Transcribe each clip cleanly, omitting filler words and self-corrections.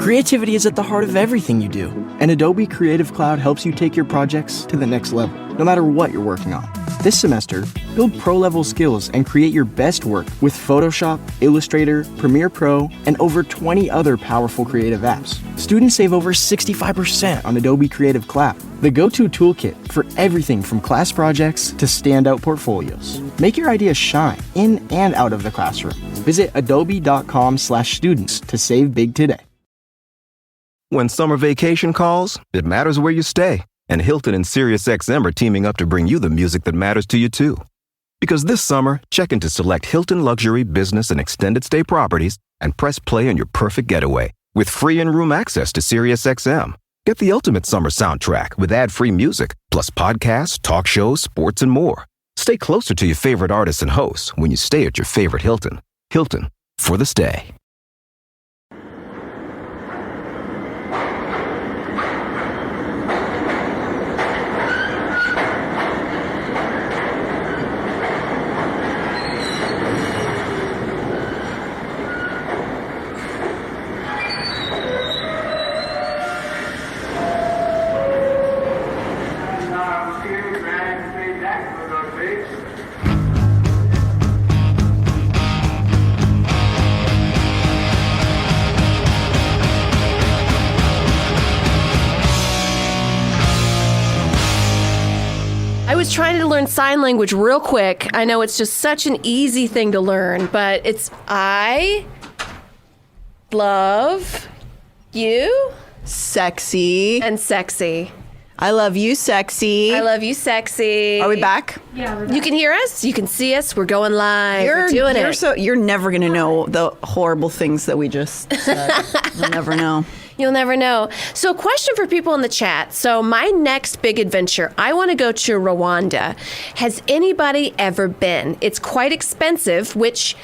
Creativity is at the heart of everything you do, and Adobe Creative Cloud helps you take your projects to the next level, no matter what you're working on. This semester, build pro-level skills and create your best work with Photoshop, Illustrator, Premiere Pro, and over 20 other powerful creative apps. Students save over 65% on Adobe Creative Cloud, the go-to toolkit for everything from class projects to standout portfolios. Make your ideas shine in and out of the classroom. Visit adobe.com/students to save big today. When summer vacation calls, it matters where you stay. And Hilton and SiriusXM are teaming up to bring you the music that matters to you too. Because this summer, check into select Hilton luxury, business, and extended stay properties and press play on your perfect getaway with free in-room access to SiriusXM. Get the ultimate summer soundtrack with ad-free music, plus podcasts, talk shows, sports, and more. Stay closer to your favorite artists and hosts when you stay at your favorite Hilton. Hilton, for the stay. I was trying to learn sign language real quick. I know it's just such an easy thing to learn, but it's I love you. Sexy. And sexy. I love you, sexy. I love you, sexy. Are we back? Yeah, we're back. You can hear us. You can see us. We're going live. We're doing it. You're never going to know the horrible things that we just said. You'll never know. You'll never know. So a question for people in the chat. So my next big adventure, I want to go to Rwanda. Has anybody ever been? It's quite expensive, which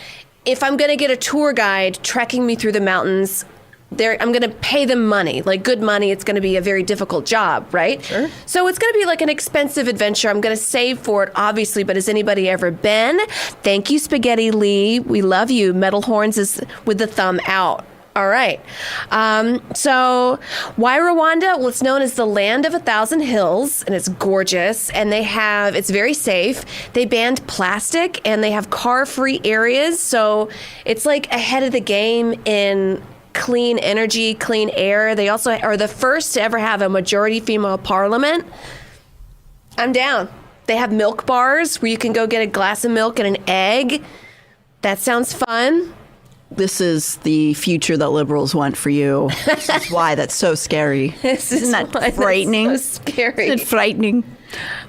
if I'm going to get a tour guide trekking me through the mountains, I'm going to pay them money, like good money. It's going to be a very difficult job, right? Sure. So it's going to be like an expensive adventure. I'm going to save for it, obviously, but has anybody ever been? Thank you, Spaghetti Lee. We love you. Metal Horns is with the thumb out. All right. So why Rwanda? Well, it's known as the land of 1,000 hills, and it's gorgeous. And it's very safe. They banned plastic, and they have car-free areas. So it's like ahead of the game in clean energy, clean air. They also are the first to ever have a majority female parliament. I'm down. They have milk bars where you can go get a glass of milk and an egg. That sounds fun. This is the future that liberals want for you. This is why that's so scary. Isn't that frightening? That's so scary. Isn't it frightening?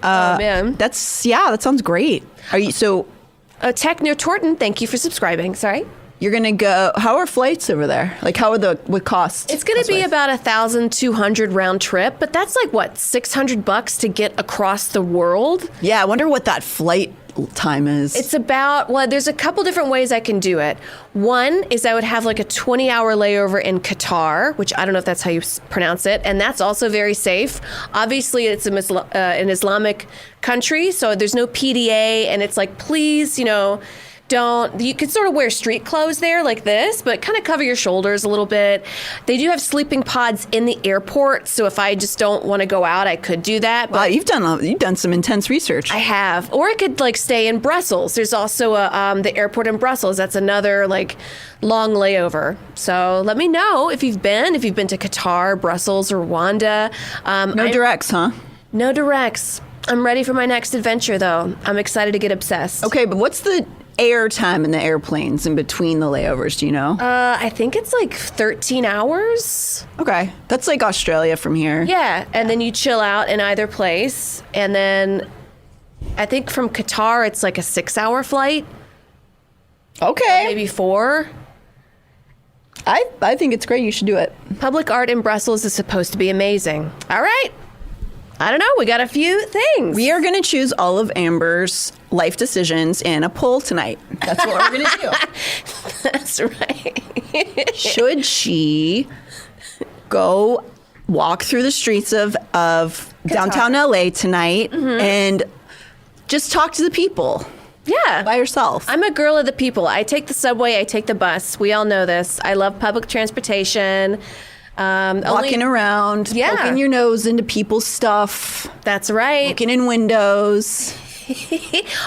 Oh, man. That sounds great. Are you Techno Torton, thank you for subscribing. Sorry. You're going to go, how are flights over there? Like, how are what costs? It's going to be about 1,200 round trip, but that's like, what, $600 to get across the world? Yeah, I wonder what that flight time is. It's there's a couple different ways I can do it. One is I would have like a 20-hour layover in Qatar, which I don't know if that's how you pronounce it, and that's also very safe. Obviously, it's an Islamic country, so there's no PDA, and it's like, please, you could sort of wear street clothes there like this, but kind of cover your shoulders a little bit. They do have sleeping pods in the airport, so if I just don't want to go out, I could do that. Wow, you've done some intense research. I have. Or I could stay in Brussels. There's also the airport in Brussels. That's another long layover. So let me know if you've been to Qatar, Brussels, or Rwanda. No directs, huh? No directs. I'm ready for my next adventure, though. I'm excited to get obsessed. Okay, but what's the air time in the airplanes in between the layovers, do you know? I think it's 13 hours. Okay. That's like Australia from here. Yeah, and then you chill out in either place. And then I think from Qatar, it's like a 6-hour flight. Okay. Or maybe 4. I think it's great. You should do it. Public art in Brussels is supposed to be amazing. All right. I don't know. We got a few things. We are going to choose all of Amber's life decisions in a poll tonight. That's what we're going to do. That's right. Should she go walk through the streets of downtown LA tonight and just talk to the people? Yeah. By herself. I'm a girl of the people. I take the subway. I take the bus. We all know this. I love public transportation. Walking around, poking your nose into people's stuff. That's right. Looking in windows.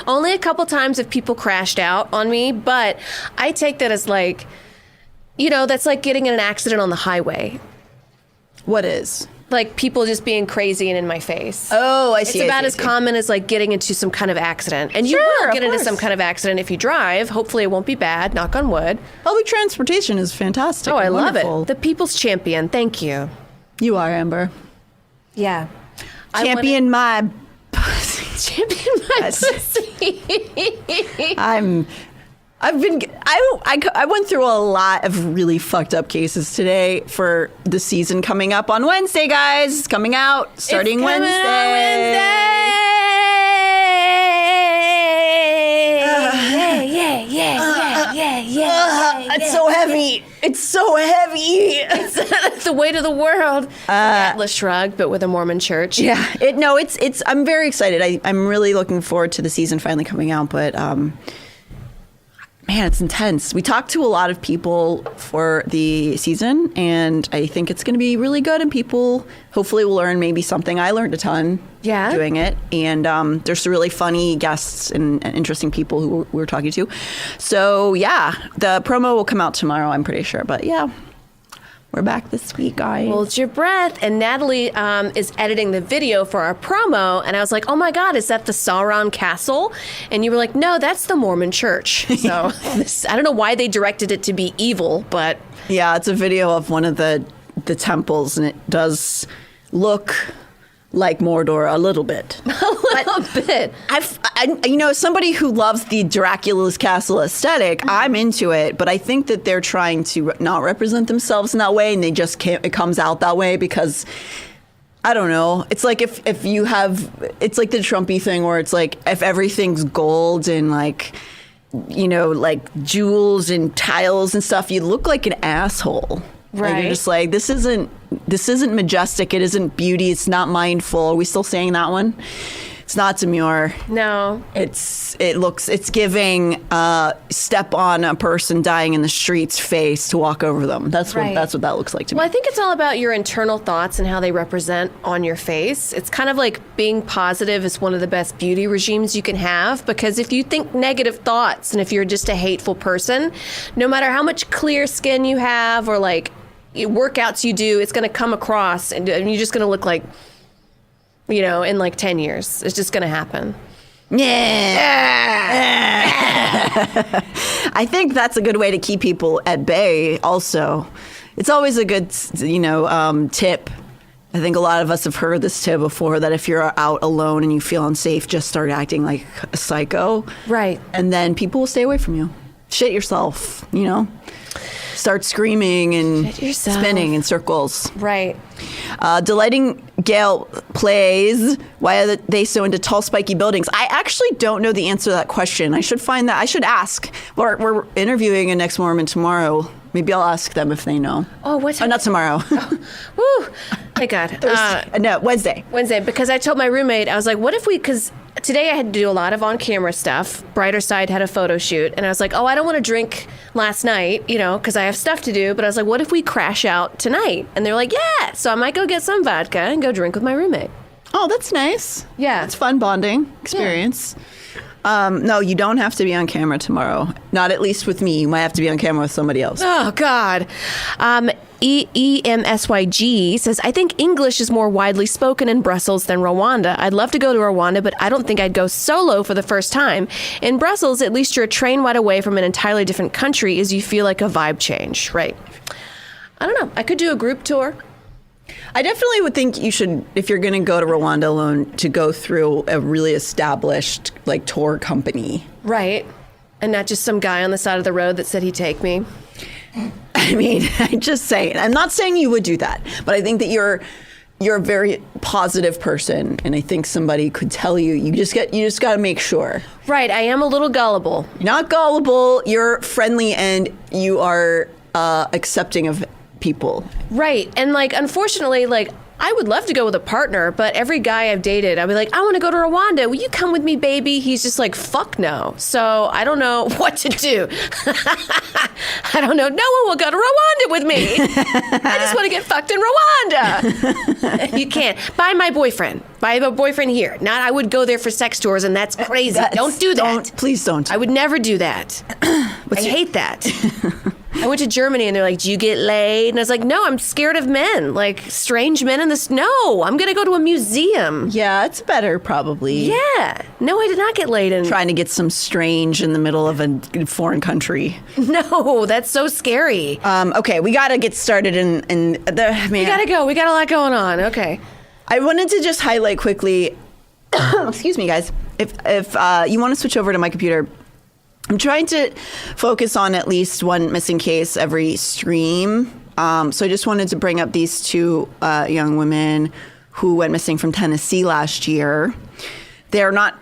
Only a couple times have people crashed out on me, but I take that as like, that's like getting in an accident on the highway. What is? Like people just being crazy and in my face. Oh, I see. It's about as common as like getting into some kind of accident. And you will get into some kind of accident if you drive. Hopefully it won't be bad, knock on wood. Public transportation is fantastic. Oh, I love wonderful. it. The people's champion. Thank you. You are, Amber. Yeah. Champion my pussy. Champion my pussy. I went through a lot of really fucked up cases today for the season coming up on Wednesday, guys. It's coming out starting Wednesday. It's so heavy. It's so heavy. It's the weight of the world. Atlas Shrugged, but with a Mormon church. Yeah. I'm very excited. I'm really looking forward to the season finally coming out, but man, it's intense. We talked to a lot of people for the season, and I think it's going to be really good, and people hopefully will learn maybe something. I learned a ton doing it, and there's some really funny guests and interesting people who we're talking to. So, yeah, the promo will come out tomorrow, I'm pretty sure. But, yeah, we're back this week, guys. Hold your breath. And Natalie is editing the video for our promo. And I was like, oh, my God, is that the Sauron Castle? And you were like, no, that's the Mormon church. So I don't know why they directed it to be evil, but... Yeah, it's a video of one of the temples, and it does look like Mordor a little bit. bit. Somebody who loves the Dracula's castle aesthetic, I'm into it, but I think that they're trying to not represent themselves in that way, and they just can't. It comes out that way because I don't know. It's like if you have, it's like the Trumpy thing where it's like if everything's gold and like jewels and tiles and stuff, you look like an asshole. Right. Like you're just like, this isn't majestic. It isn't beauty. It's not mindful. Are we still saying that one? It's not demure. No. It's giving step on a person dying in the streets face to walk over them. That's what that looks like to me. Well, I think it's all about your internal thoughts and how they represent on your face. It's kind of like being positive is one of the best beauty regimes you can have, because if you think negative thoughts and if you're just a hateful person, no matter how much clear skin you have or like workouts you do, it's going to come across and you're just going to look like, in like 10 years. It's just going to happen. Yeah. I think that's a good way to keep people at bay also. It's always a good, tip. I think a lot of us have heard this tip before, that if you're out alone and you feel unsafe, just start acting like a psycho. Right. And then people will stay away from you. Shit yourself, Start screaming and spinning in circles. Right. Delighting Gail plays, why are they so into tall, spiky buildings? I actually don't know the answer to that question. I should find that. I should ask. We're interviewing a Next Mormon tomorrow. Maybe I'll ask them if they know. Oh, what time? Oh, not tomorrow. Woo. Thank God. No, Wednesday. Wednesday, because I told my roommate, I was like, what if because today I had to do a lot of on-camera stuff. Brighter Side had a photo shoot, and I was like, I don't want to drink last night, because I have stuff to do, but I was like, what if we crash out tonight? And they're like, yeah, so I might go get some vodka and go drink with my roommate. Oh, that's nice. Yeah. It's fun bonding experience. Yeah. No, you don't have to be on camera tomorrow. Not at least with me. You might have to be on camera with somebody else. Oh, God. EMSYG says, I think English is more widely spoken in Brussels than Rwanda. I'd love to go to Rwanda, but I don't think I'd go solo for the first time. In Brussels, at least you're a train ride away from an entirely different country as you feel like a vibe change. Right. I don't know. I could do a group tour. I definitely would think you should, if you're going to go to Rwanda alone, to go through a really established tour company. Right. And not just some guy on the side of the road that said he'd take me. I mean, I'm just saying. I'm not saying you would do that, but I think that you're a very positive person, and I think somebody could tell you. You just got to make sure. Right. I am a little gullible. You're not gullible. You're friendly, and you are accepting of people. Right. And unfortunately, I would love to go with a partner, but every guy I've dated, I'd be like, I want to go to Rwanda. Will you come with me, baby? He's just like, fuck no. So I don't know what to do. I don't know. No one will go to Rwanda with me. I just want to get fucked in Rwanda. You can't. Buy my boyfriend. Buy a boyfriend here. Not I would go there for sex tours, and that's crazy. Don't do that. Please don't. I would never do that. I hate that. I went to Germany and they're like, do you get laid? And I was like, no, I'm scared of men. Like strange men in this. No, I'm going to go to a museum. Yeah, it's better probably. Yeah. No, I did not get laid. Trying to get some strange in the middle of a foreign country. No, that's so scary. Okay, we got to get started in the, man. We got to go. We got a lot going on. Okay. I wanted to just highlight quickly, excuse me, guys. If you want to switch over to my computer, I'm trying to focus on at least one missing case every stream. So I just wanted to bring up these two young women who went missing from Tennessee last year. They're not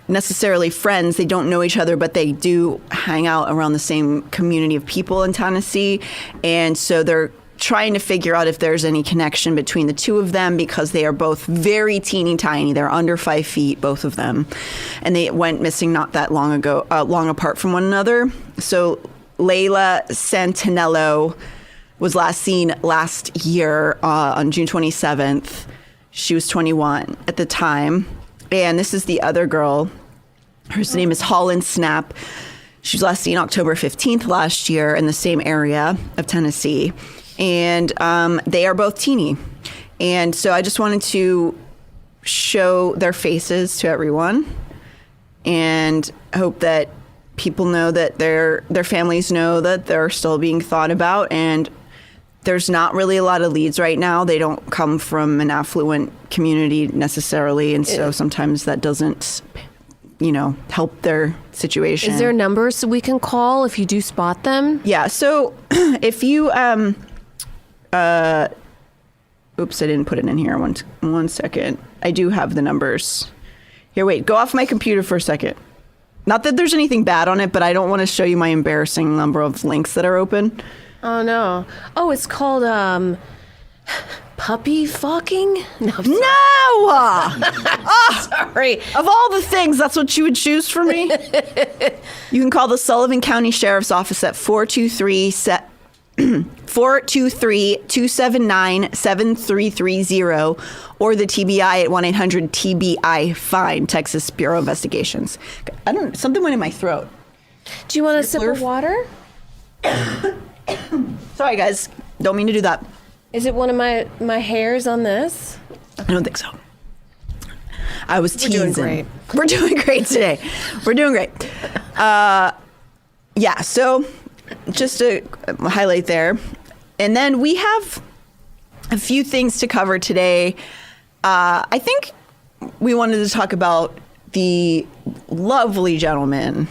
necessarily friends. They don't know each other, but they do hang out around the same community of people in Tennessee. And so they're trying to figure out if there's any connection between the two of them because they are both very teeny tiny. They're under 5 feet, both of them. And they went missing not that long ago, long apart from one another. So Layla Santinello was last seen last year on June 27th. She was 21 at the time. And this is the other girl. Her name is Holland Snap. She was last seen October 15th last year in the same area of Tennessee. And they are both teeny. And so I just wanted to show their faces to everyone and hope that people know that their families know that they're still being thought about. And there's not really a lot of leads right now. They don't come from an affluent community necessarily. And so sometimes that doesn't, help their situation. Is there numbers we can call if you do spot them? Yeah. So if you... oops, I didn't put it in here. One second. I do have the numbers. Here, wait. Go off my computer for a second. Not that there's anything bad on it, but I don't want to show you my embarrassing number of links that are open. Oh, no. Oh, it's called, puppy fucking? No! Sorry. Of all the things, that's what you would choose for me? You can call the Sullivan County Sheriff's Office at 423-279-7330 or the TBI at 1-800-TBI-FINE, Texas Bureau of Investigations. Something went in my throat. Do you want a sip of water? Sorry, guys. Don't mean to do that. Is it one of my hairs on this? I don't think so. I was teasing. We're doing great. We're doing great today. We're doing great. Yeah, so... just a highlight there. And then we have a few things to cover today. I think we wanted to talk about the lovely gentleman,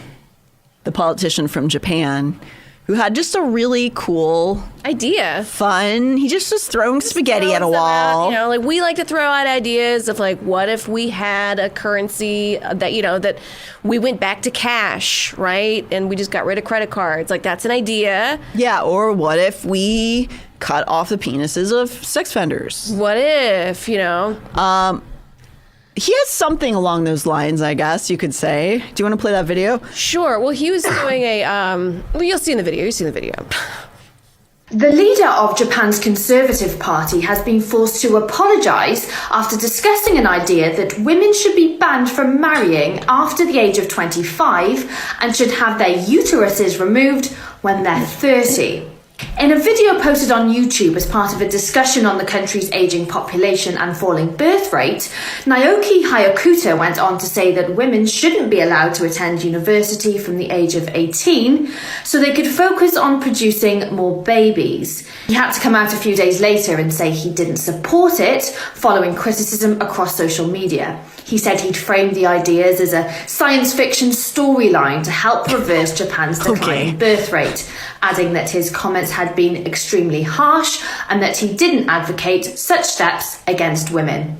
the politician from Japan, who had just a really cool idea. Fun. He just was throwing spaghetti at a wall. Out, we like to throw out ideas of what if we had a currency that, that we went back to cash, right? And we just got rid of credit cards. That's an idea. Yeah. Or what if we cut off the penises of sex offenders? What if, He has something along those lines, I guess you could say. Do you want to play that video? Sure. Well, he was doing you'll see in the video. You've seen the video. The leader of Japan's Conservative Party has been forced to apologise after discussing an idea that women should be banned from marrying after the age of 25 and should have their uteruses removed when they're 30. In a video posted on YouTube as part of a discussion on the country's ageing population and falling birth rate, Naoki Hayakuta went on to say that women shouldn't be allowed to attend university from the age of 18 so they could focus on producing more babies. He had to come out a few days later and say he didn't support it, following criticism across social media. He said he'd framed the ideas as a science fiction storyline to help reverse Japan's declining birth rate, adding that his comments had been extremely harsh and that he didn't advocate such steps against women.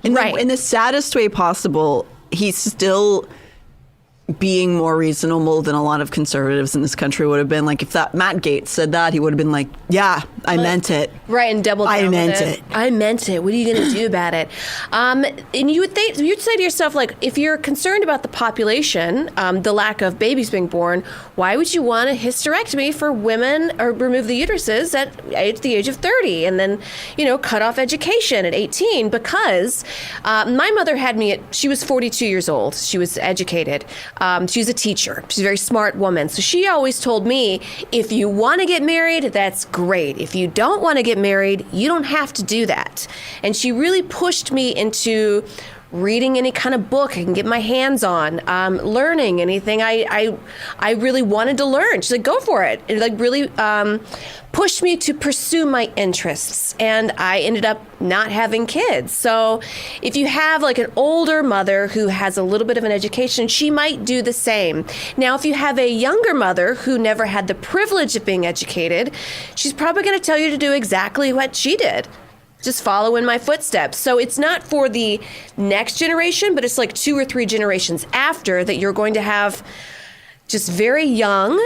In the saddest way possible, he's still being more reasonable than a lot of conservatives in this country would have been. Like, if that Matt Gaetz said that, he would have been like, yeah, I meant it. Right, and double down I meant with it. I meant it. What are you going to do about it? And you'd say to yourself, like, if you're concerned about the population, the lack of babies being born, why would you want a hysterectomy for women or remove the uteruses at the age of 30 and then, cut off education at 18? Because my mother had me she was 42 years old. She was educated. She was a teacher. She's a very smart woman. So she always told me, if you want to get married, that's great. If you don't want to get married, you don't have to do that. And she really pushed me into reading any kind of book I can get my hands on, learning anything I really wanted to learn. She's like, go for it. It really pushed me to pursue my interests. And I ended up not having kids. So if you have like an older mother who has a little bit of an education, she might do the same. Now, if you have a younger mother who never had the privilege of being educated, she's probably going to tell you to do exactly what she did. Just follow in my footsteps. So it's not for the next generation, but it's like 2 or 3 generations after that you're going to have just very young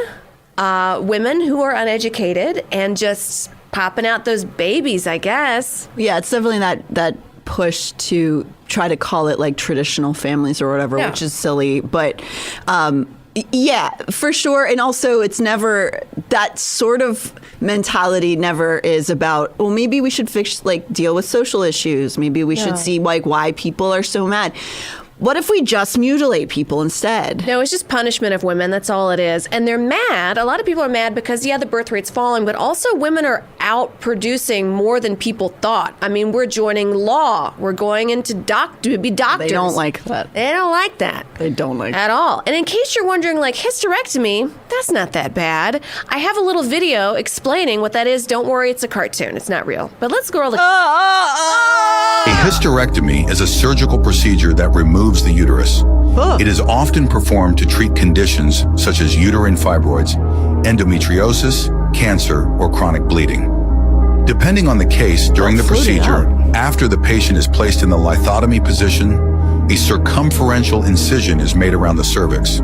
women who are uneducated and just popping out those babies, I guess. Yeah, it's definitely that push to try to call it like traditional families or whatever, which is silly. But yeah, for sure. And also, it's never, that sort of mentality never is about, well, maybe we should deal with social issues. Maybe we should see like why people are so mad. What if we just mutilate people instead? No, it's just punishment of women. That's all it is. And they're mad. A lot of people are mad because, the birth rate's falling, but also women are out producing more than people thought. I mean, we're joining law. We're going into to be doctors. They don't like that. They don't like that. They don't like at all. And in case you're wondering, like, hysterectomy, that's not that bad. I have a little video explaining what that is. Don't worry, it's a cartoon. It's not real. But let's go over the... A hysterectomy is a surgical procedure that removes the uterus. It is often performed to treat conditions such as uterine fibroids, endometriosis, cancer, or chronic bleeding. Depending on the case, during the procedure, after the patient is placed in the lithotomy position, a circumferential incision is made around the cervix.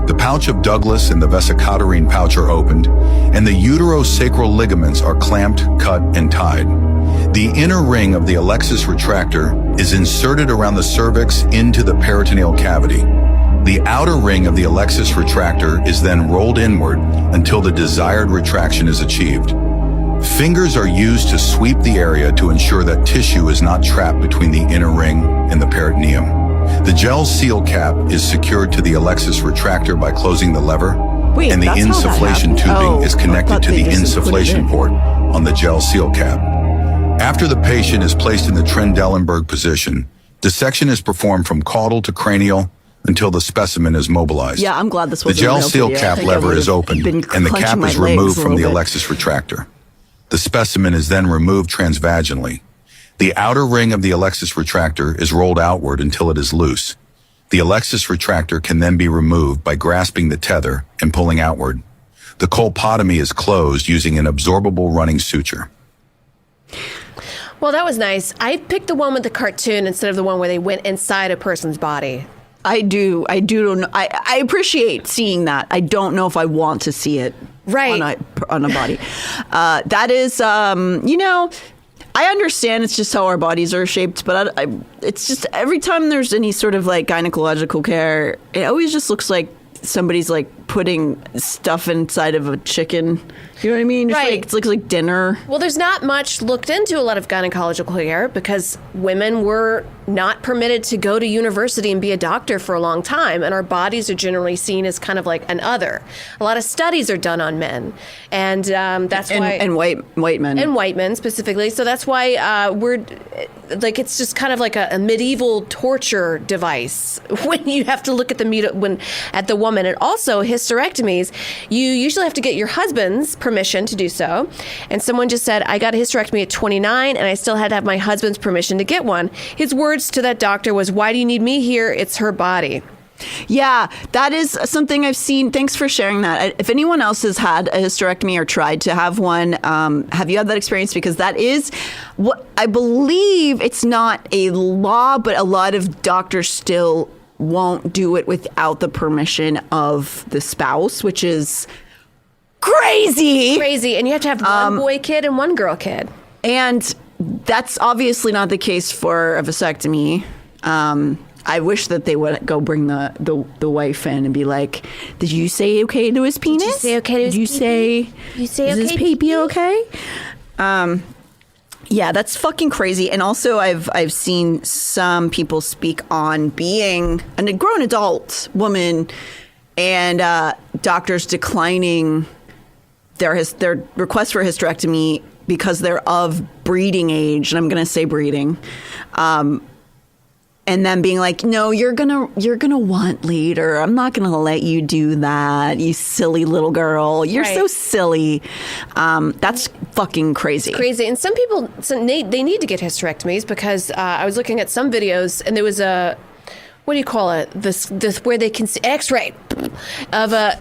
The pouch of Douglas and the vesicotorrhea pouch are opened, and the uterosacral ligaments are clamped, cut, and tied. The inner ring of the Alexis retractor is inserted around the cervix into the peritoneal cavity. The outer ring of the Alexis retractor is then rolled inward until the desired retraction is achieved. Fingers are used to sweep the area to ensure that tissue is not trapped between the inner ring and the peritoneum. The gel seal cap is secured to the Alexis retractor by closing the lever, and the insufflation tubing is connected to the insufflation port on the gel seal cap. After the patient is placed in the Trendelenburg position, dissection is performed from caudal to cranial until the specimen is mobilized. Yeah, I'm glad this was the gel seal cap lever is opened, and the cap is removed from the Alexis retractor. The specimen is then removed transvaginally. The outer ring of the Alexis retractor is rolled outward until it is loose. The Alexis retractor can then be removed by grasping the tether and pulling outward. The colpotomy is closed using an absorbable running suture. Well, that was nice. I picked the one with the cartoon instead of the one where they went inside a person's body. I do. I appreciate seeing that. I don't know if I want to see it on a body. That is, I understand it's just how our bodies are shaped, but it's just every time there's any sort of like gynecological care, it always just looks like somebody's like putting stuff inside of a chicken. You know what I mean? It looks like dinner. Well, there's not much looked into a lot of gynecological care because women were not permitted to go to university and be a doctor for a long time, and our bodies are generally seen as kind of like an other. A lot of studies are done on men, and that's why and white men and white men specifically. So that's why we're like it's just kind of like a medieval torture device when you have to look at the woman. And also hysterectomies, you usually have to get your husband's permission to do so. And someone just said, I got a hysterectomy at 29 and I still had to have my husband's permission to get one. His words to that doctor was, why do you need me here? It's her body. Yeah, that is something I've seen. Thanks for sharing that. If anyone else has had a hysterectomy or tried to have one, have you had that experience? Because that is what I believe. It's not a law, but a lot of doctors still won't do it without the permission of the spouse, which is crazy. And you have to have one boy kid and one girl kid. And that's obviously not the case for a vasectomy. I wish that they would go bring the wife in and be like, did you say okay to his penis? Did you say okay to his penis? You say is his pee-pee okay? Yeah, that's fucking crazy. And also I've seen some people speak on being a grown adult woman and doctors declining their request for hysterectomy because they're of breeding age, and I'm going to say breeding. And then being like, no, you're gonna want later. I'm not gonna let you do that, you silly little girl. You're so silly. That's fucking crazy. It's crazy. And some people, they need to get hysterectomies because I was looking at some videos and there was a, what do you call it? This where they can see X-ray of a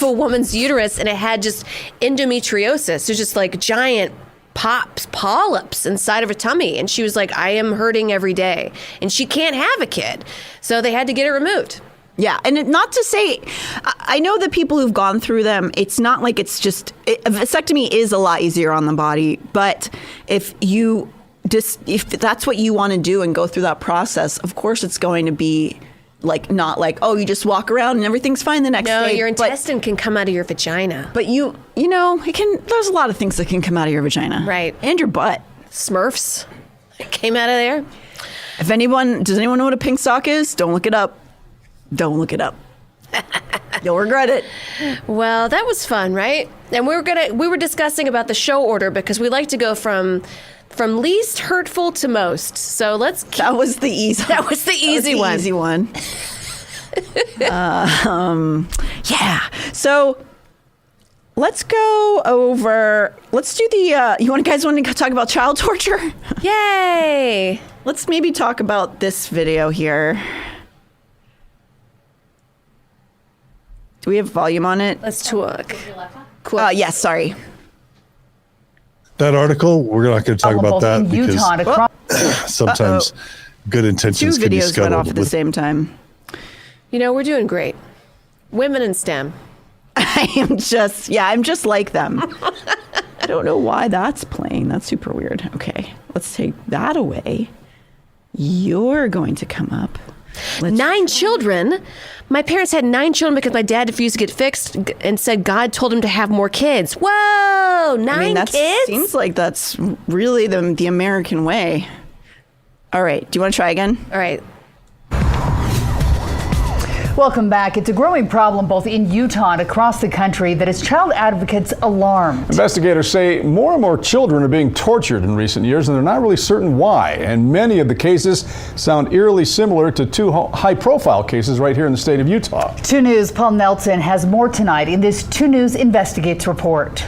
woman's uterus, and it had just endometriosis. So just like giant polyps inside of her tummy, and she was like, I am hurting every day, and she can't have a kid, so they had to get it removed. Yeah, and not to say, I know that people who've gone through them, it's not like it's just, a vasectomy is a lot easier on the body, but if that's what you want to do and go through that process, of course it's going to be like, not like, oh, you just walk around and everything's fine the next day. No, your intestine can come out of your vagina. But you know, there's a lot of things that can come out of your vagina. Right. And your butt. Smurfs came out of there. Does anyone know what a pink sock is? Don't look it up. Don't look it up. You'll regret it. Well, that was fun, right? And we were discussing about the show order because we like to go from least hurtful to most. So that was the easy one. Yeah. So let's go over. Let's do the. You guys want to talk about child torture? Yay! Let's maybe talk about this video here. Do we have volume on it? Let's talk. Cool. Yes. Sorry. That article, we're not going to talk about that because sometimes good intentions can be scuttled. 2 videos went off at the same time. You know, we're doing great. Women in STEM. I'm just like them. I don't know why that's playing. That's super weird. Okay, let's take that away. You're going to come up. 9 children. My parents had 9 children because my dad refused to get fixed and said God told him to have more kids. Whoa, 9 kids? Seems like that's really the American way. All right, do you want to try again? All right. Welcome back. It's a growing problem both in Utah and across the country that has child advocates alarmed. Investigators say more and more children are being tortured in recent years, and they're not really certain why. And many of the cases sound eerily similar to 2 high-profile cases right here in the state of Utah. 2 News' Paul Nelson has more tonight in this 2 News Investigates report.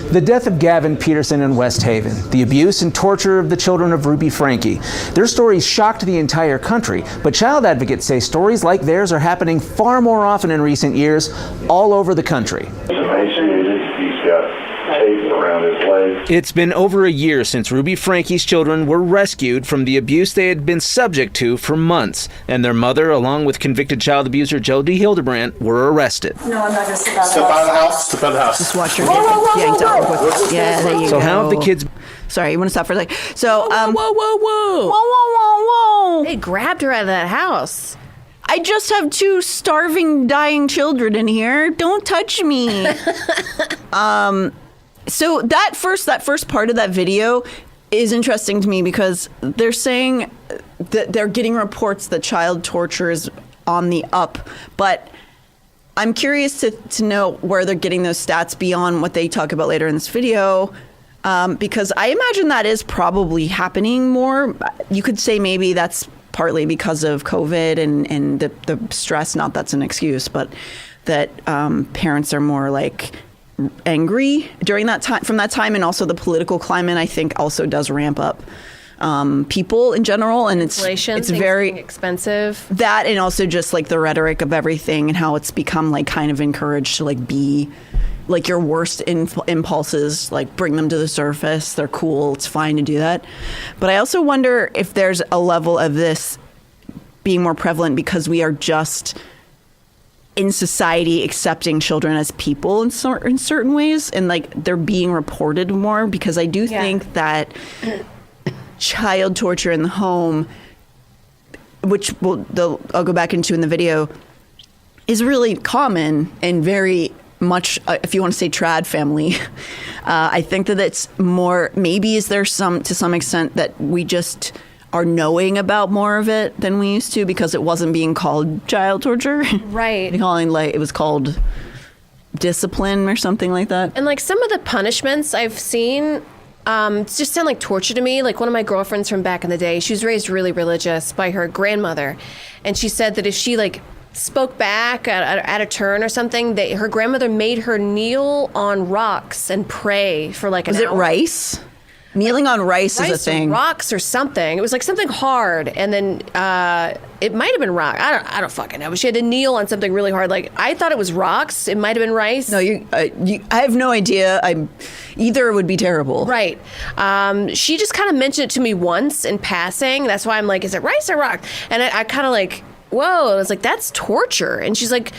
The death of Gavin Peterson in West Haven, the abuse and torture of the children of Ruby Franke. Their stories shocked the entire country, but child advocates say stories like theirs are happening far more often in recent years all over the country. He's got tape around his legs. It's been over a year since Ruby Franke's children were rescued from the abuse they had been subject to for months, and their mother, along with convicted child abuser Jody Hildebrandt, were arrested. No, I'm not going to step out of the house. Step out of the house. Just watch your get yanked out. Yeah, there you go. So how have the kids... Sorry, you want to stop for a second? So, whoa. They grabbed her out of that house. I just have 2 starving, dying children in here. Don't touch me. So that first part of that video is interesting to me because they're saying that they're getting reports that child torture is on the up, but I'm curious to know where they're getting those stats beyond what they talk about later in this video, because I imagine that is probably happening more. You could say maybe that's partly because of COVID and the stress, not that's an excuse, but that parents are more like angry during that time, from that time, and also the political climate I think also does ramp up people in general, and it's very expensive. That, and also just like the rhetoric of everything and how it's become like kind of encouraged to like be like your worst impulses, like bring them to the surface. They're cool. It's fine to do that. But I also wonder if there's a level of this being more prevalent because we are just in society accepting children as people in certain ways, and like they're being reported more, because I do think that child torture in the home, which I'll go back into in the video, is really common and very much, if you want to say trad family. I think that it's more, maybe is there to some extent that we just are knowing about more of it than we used to, because it wasn't being called child torture. Right. It was called discipline or something like that. And like some of the punishments I've seen just sound like torture to me. Like one of my girlfriends from back in the day, she was raised really religious by her grandmother. And she said that if she like spoke back at a turn or something, her grandmother made her kneel on rocks and pray for like an hour. Was it rice? Kneeling on rice is a thing. Or rocks or something. It was like something hard, and then it might have been rock. I don't fucking know. But she had to kneel on something really hard. Like I thought it was rocks. It might have been rice. No, I have no idea. Either would be terrible. Right. She just kind of mentioned it to me once in passing. That's why I'm like, is it rice or rock? And I kind of like, whoa. I was like, that's torture. And she's like,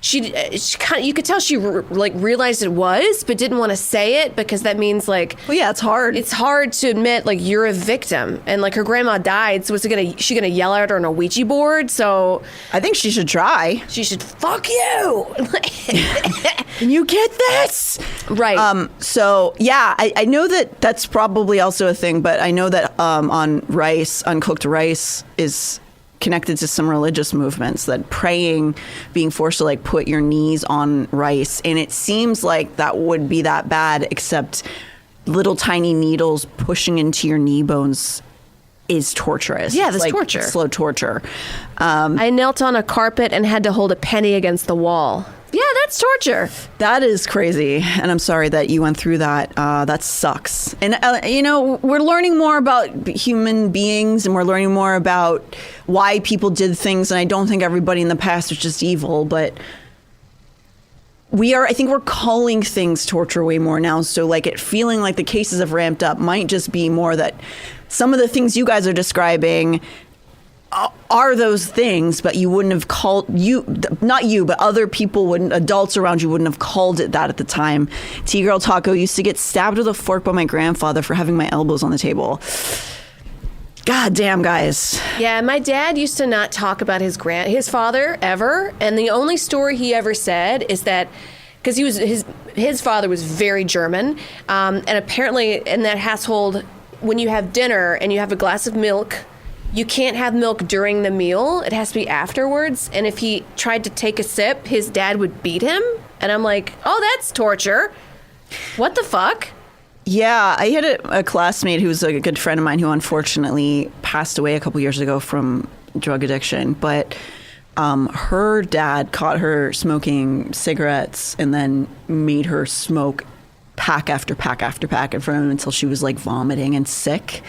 she kind of, you could tell she realized it was, but didn't want to say it, because that means like, well, yeah, it's hard. It's hard to admit like you're a victim, and like her grandma died, so she gonna yell at her on a Ouija board? So I think she should try. She should fuck you. Can you get this? Right. So yeah, I know that's probably also a thing, but I know that uncooked rice is connected to some religious movements, that praying, being forced to like put your knees on rice, and it seems like that would be that bad, except little tiny needles pushing into your knee bones is torturous. Yeah, that's like torture. Slow torture. I knelt on a carpet and had to hold a penny against the wall. Yeah, that's torture. That is crazy. And I'm sorry that you went through that. That sucks. And, we're learning more about human beings, and we're learning more about why people did things. And I don't think everybody in the past was just evil, but I think we're calling things torture way more now. So like it feeling like the cases have ramped up might just be more that some of the things you guys are describing are those things, but you wouldn't have called not you, but other people adults around you wouldn't have called it that at the time. T-Girl Taco used to get stabbed with a fork by my grandfather for having my elbows on the table. God damn, guys. Yeah, my dad used to not talk about his father ever, and the only story he ever said is that because his father was very German, and apparently in that household, when you have dinner and you have a glass of milk, you can't have milk during the meal. It has to be afterwards. And if he tried to take a sip, his dad would beat him. And I'm like, oh, that's torture. What the fuck? Yeah, I had a classmate who was a good friend of mine who unfortunately passed away a couple years ago from drug addiction. But her dad caught her smoking cigarettes and then made her smoke pack after pack after pack in front of him until she was like vomiting and sick.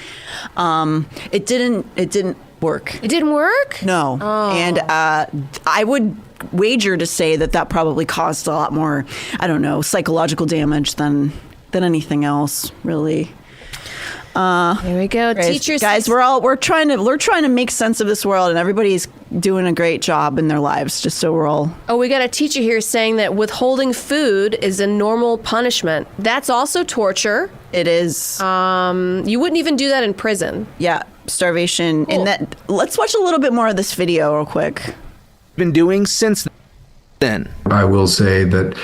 It didn't work. It didn't work? No. Oh. And I would wager to say that probably caused a lot more, I don't know, psychological damage than anything else, really. Here we go. Teachers, guys, we're trying to make sense of this world, and everybody's doing a great job in their lives, just so we're all. Oh, we got a teacher here saying that withholding food is a normal punishment. That's also torture. It is. You wouldn't even do that in prison. Yeah, starvation. Cool. And let's watch a little bit more of this video real quick. Been doing since then. I will say that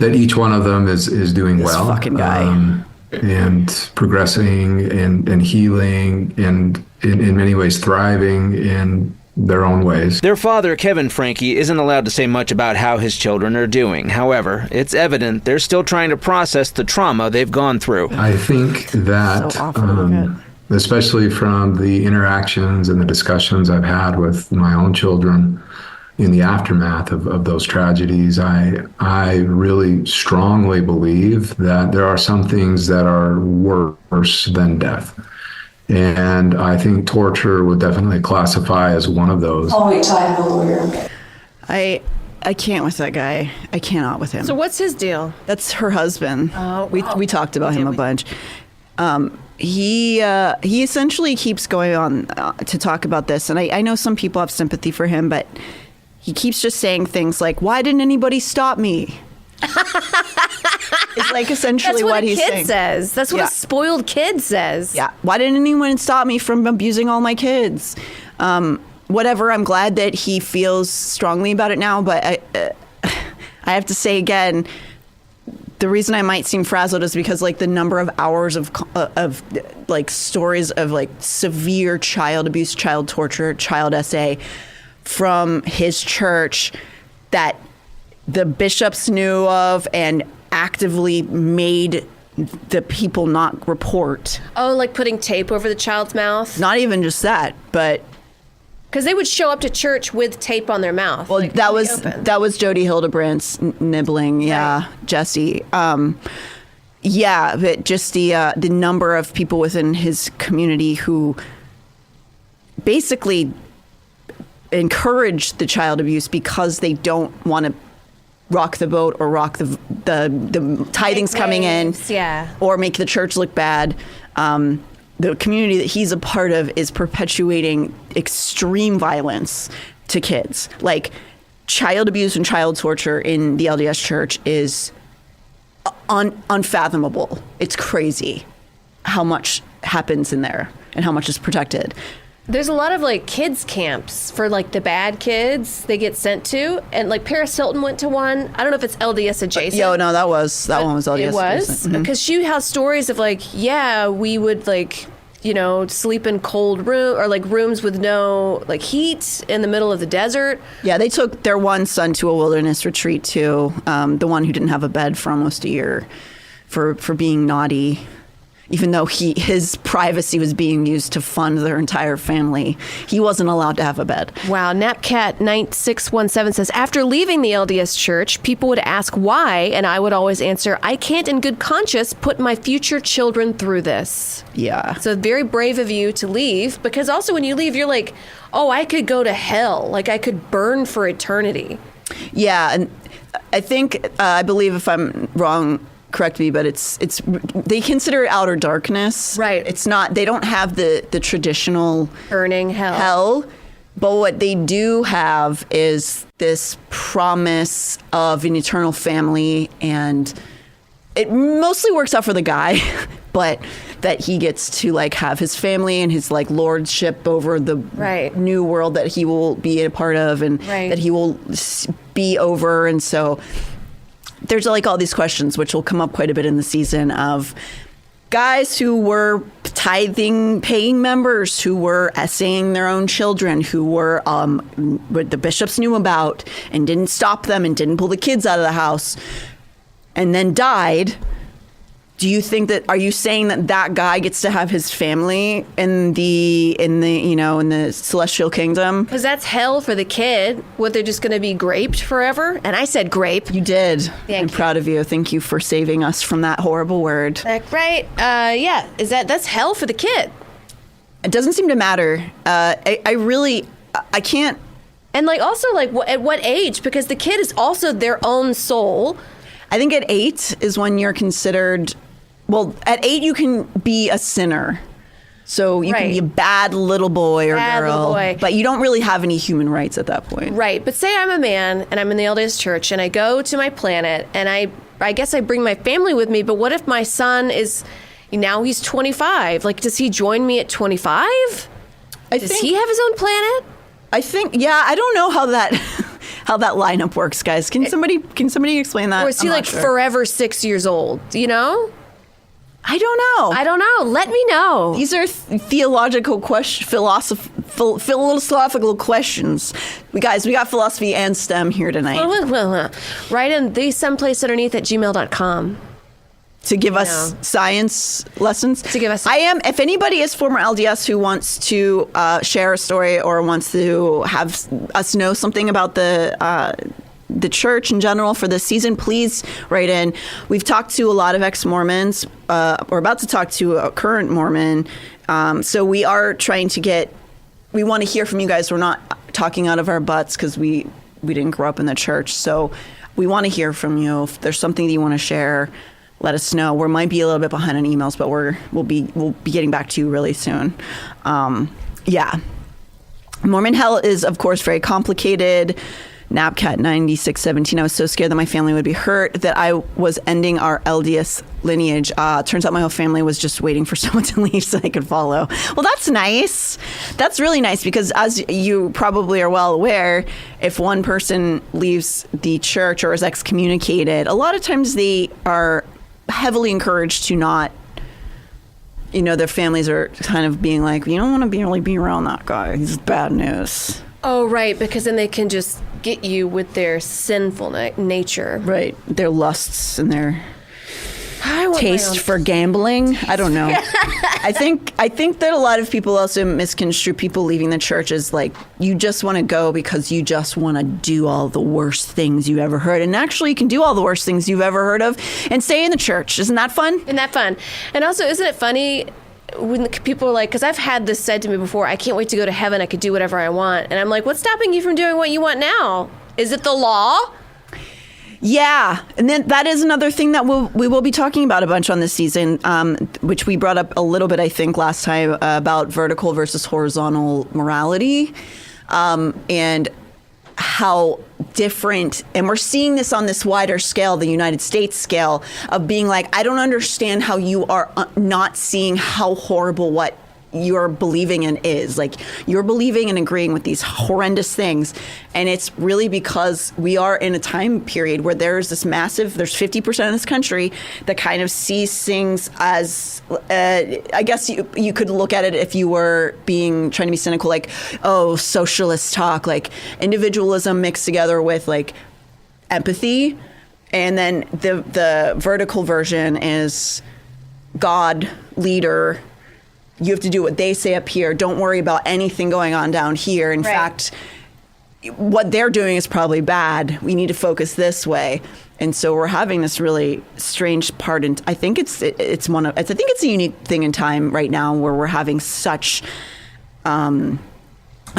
each one of them is doing this well. Fucking guy. And progressing and healing and in many ways thriving in their own ways. Their father, Kevin Frankie, isn't allowed to say much about how his children are doing. However, it's evident they're still trying to process the trauma they've gone through. I think that, especially from the interactions and the discussions I've had with my own children in the aftermath of those tragedies, I really strongly believe that there are some things that are worse than death. And I think torture would definitely classify as one of those. I'll wait till I have a lawyer. I can't with that guy. I cannot with him. So what's his deal? That's her husband. We talked about him a bunch. He essentially keeps going on to talk about this, and I know some people have sympathy for him, but he keeps just saying things like, "Why didn't anybody stop me?" It's like essentially what he's saying. Says. That's what a spoiled kid says. Yeah. Why didn't anyone stop me from abusing all my kids? Whatever. I'm glad that he feels strongly about it now, but I have to say again, the reason I might seem frazzled is because like the number of hours of like stories of like severe child abuse, child torture, child SA from his church that the bishops knew of and actively made the people not report. Oh, like putting tape over the child's mouth? Not even just that, but because they would show up to church with tape on their mouth. Well, that was Jody Hildebrandt's nibbling, yeah, right. Jesse. Yeah, but just the number of people within his community who basically encourage the child abuse because they don't want to rock the boat or rock the tithings coming in, or make the church look bad. The community that he's a part of is perpetuating extreme violence to kids. Like child abuse and child torture in the LDS Church is unfathomable. It's crazy how much happens in there and how much is protected. There's a lot of like kids camps for like the bad kids they get sent to, and like Paris Hilton went to one. I don't know if it's LDS adjacent. No, that one was LDS. It was adjacent. Because she has stories of like, we would like, sleep in cold room or like rooms with no like heat in the middle of the desert. Yeah, they took their one son to a wilderness retreat too. The one who didn't have a bed for almost a year for being naughty. Even though his privacy was being used to fund their entire family, he wasn't allowed to have a bed. Wow. Napcat9617 says, after leaving the LDS Church, people would ask why, and I would always answer, I can't in good conscience put my future children through this. Yeah. So very brave of you to leave, because also when you leave, you're like, oh, I could go to hell. Like I could burn for eternity. Yeah. And I think, I believe if I'm wrong, correct me, but it's they consider it outer darkness. Right. It's not, they don't have the traditional burning hell. But what they do have is this promise of an eternal family, and it mostly works out for the guy, but that he gets to like have his family and his like lordship over the new world that he will be a part of, and that he will be over. And so there's like all these questions, which will come up quite a bit in the season, of guys who were tithing paying members, who were essaying their own children, who were what the bishops knew about and didn't stop them and didn't pull the kids out of the house and then died. Do you think that, are you saying that guy gets to have his family in the celestial kingdom? Because that's hell for the kid. What, they're just going to be graped forever? And I said grape. You did. I'm proud of you. Thank you for saving us from that horrible word. Right. Yeah. That's hell for the kid. It doesn't seem to matter. I can't. And like also like at what age? Because the kid is also their own soul. I think at 8 is when you're considered. Well, at 8 you can be a sinner. So you can be a bad little boy or girl. But you don't really have any human rights at that point. Right. But say I'm a man and I'm in the LDS Church and I go to my planet and I guess I bring my family with me. But what if my son is, now he's 25? Like, does he join me at 25? Does he have his own planet? I think, I don't know how that lineup works, guys. Can somebody explain that? Or is he like forever 6 years old, I don't know. Let me know. These are theological philosophical questions. We got philosophy and STEM here tonight. Write in the someplaceunderneath@gmail.com. To give us science lessons. If anybody is former LDS who wants to share a story or wants to have us know something about the church in general for this season, please write in. We've talked to a lot of ex-Mormons. We're about to talk to a current Mormon. So we are trying to we want to hear from you guys. We're not talking out of our butts because we didn't grow up in the church. So we want to hear from you. If there's something that you want to share, let us know. We might be a little bit behind on emails, but we'll be getting back to you really soon. Yeah. Mormon hell is, of course, very complicated. Napcat 9617. I was so scared that my family would be hurt that I was ending our LDS lineage. Turns out my whole family was just waiting for someone to leave so I could follow. Well, that's nice. That's really nice because, as you probably are well aware, if one person leaves the church or is excommunicated, a lot of times they are heavily encouraged to not, their families are kind of being like, you don't want to really be around that guy. He's bad news. Oh, right, because then they can just get you with their sinful nature. Right, their lusts and their taste for gambling. I don't know. I think that a lot of people also misconstrue people leaving the church as like, you just want to go because you just want to do all the worst things you ever heard. And actually, you can do all the worst things you've ever heard of and stay in the church. Isn't that fun? Isn't that fun? And also, isn't it funny when people are like, because I've had this said to me before, I can't wait to go to heaven. I could do whatever I want. And I'm like, what's stopping you from doing what you want now? Is it the law? Yeah. And then that is another thing that we will be talking about a bunch on this season, which we brought up a little bit, I think, last time about vertical versus horizontal morality, and how different, and we're seeing this on this wider scale, the United States scale, of being like, I don't understand how you are not seeing how horrible what you're believing in is. Like, you're believing and agreeing with these horrendous things, and it's really because we are in a time period where there's 50% of this country that kind of sees things as, I guess you could look at it if you were trying to be cynical, like, oh, socialist talk, like individualism mixed together with like empathy, and then the vertical version is God, leader, you have to do what they say up here. Don't worry about anything going on down here. In fact, what they're doing is probably bad. We need to focus this way. And so we're having this really strange part. And I think it's a unique thing in time right now where we're having such a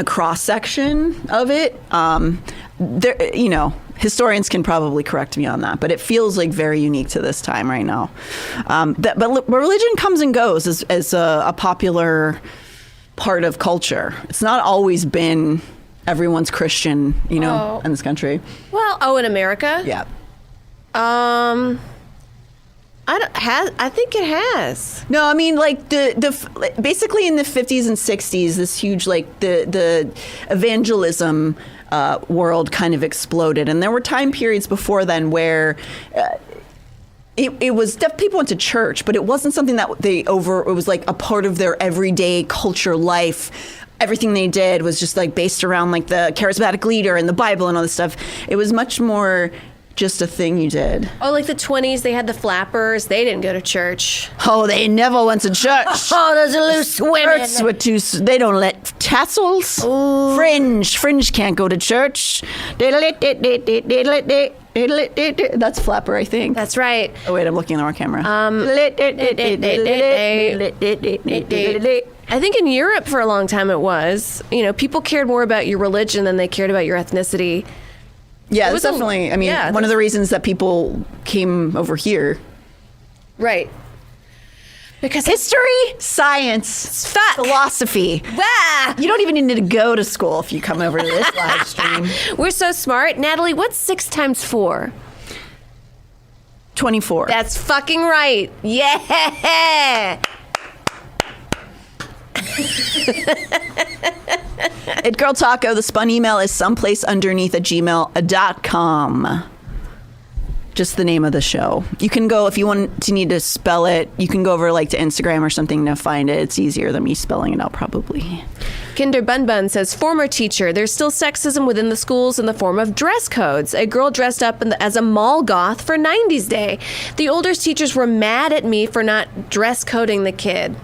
cross section of it. Historians can probably correct me on that, but it feels like very unique to this time right now. But religion comes and goes as a popular part of culture. It's not always been everyone's Christian, in this country. Well, in America? Yeah. I think it has. No, I mean, like basically in the 50s and 60s, this huge the evangelism world kind of exploded, and there were time periods before then where it was people went to church, but it wasn't something that it was like a part of their everyday culture life. Everything they did was just like based around like the charismatic leader and the Bible and all this stuff. It was much more just a thing you did. Oh, like the 20s, they had the flappers. They didn't go to church. Oh, they never went to church. Oh, those are loose women. Church were they don't let tassels. Ooh. Fringe can't go to church. That's flapper, I think. That's right. Oh, wait, I'm looking at our camera. I think in Europe for a long time it was. People cared more about your religion than they cared about your ethnicity. Yeah, it's definitely, one of the reasons that people came over here. Right. Because history, science, philosophy. Wow. You don't even need to go to school if you come over to this live stream. We're so smart. Natalie, what's 6 times 4? 24. That's fucking right. Yeah. It Girl Taco, the spun email is someplaceunderneath@gmail.com. Just the name of the show. You can go, if you need to spell it, you can go over to Instagram or something to find it. It's easier than me spelling it out, probably. Kinder Bun Bun says, former teacher, there's still sexism within the schools in the form of dress codes. A girl dressed up as a mall goth for 90s Day. The older teachers were mad at me for not dress coding the kid.